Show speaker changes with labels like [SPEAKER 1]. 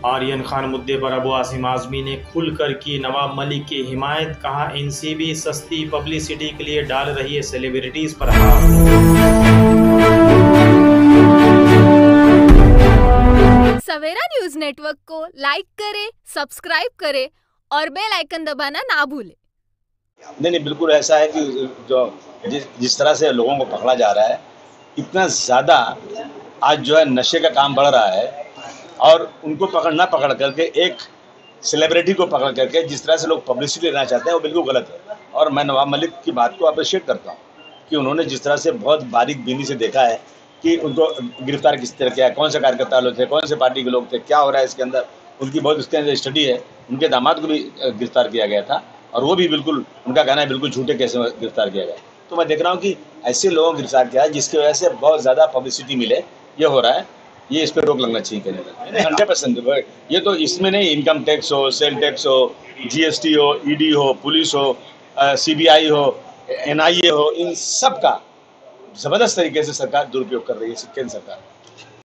[SPEAKER 1] आर्यन खान मुद्दे पर अबू आसिम आजमी ने खुलकर की नवाब मलिक की हिमायत, कहा एनसीबी सस्ती पब्लिसिटी के लिए डाल रही है सेलिब्रिटीज पर हाथ।
[SPEAKER 2] सवेरा न्यूज नेटवर्क को लाइक करें, सब्सक्राइब करें और बेल आइकन दबाना ना भूलें।
[SPEAKER 3] नहीं, बिल्कुल ऐसा है कि जो जिस तरह से लोगों को पकड़ा जा रहा है, इतना ज़्यादा आज जो है नशे का काम बढ़ रहा है, और उनको पकड़ करके एक सेलिब्रिटी को पकड़ करके जिस तरह से लोग पब्लिसिटी लेना चाहते हैं वो बिल्कुल गलत है। और मैं नवाब मलिक की बात को अप्रिशिएट करता हूँ कि उन्होंने जिस तरह से बहुत बारीक बीनी से देखा है कि उनको गिरफ्तार किस तरह किया है, कौन से कार्यकर्ता लोग थे, कौन से पार्टी के लोग थे, क्या हो रहा है इसके अंदर, उनकी बहुत उसके अंदर स्टडी है। उनके दामाद को भी गिरफ्तार किया गया था, और वो भी बिल्कुल, उनका कहना है बिल्कुल झूठे केस में गिरफ्तार किया गया। तो मैं देख रहा हूँ कि ऐसे लोगों को गिरफ्तार किया है जिसकी वजह से बहुत ज़्यादा पब्लिसिटी मिले, ये हो रहा है। ये इस पर रोक लगना चाहिए कहने में 100%। ये तो इसमें नहीं, इनकम टैक्स हो, सेल टैक्स हो, जीएसटी हो, ईडी हो, पुलिस हो, सीबीआई हो, एनआईए हो, इन सब का ज़बरदस्त तरीके से सरकार दुरुपयोग कर रही है, केंद्र सरकार।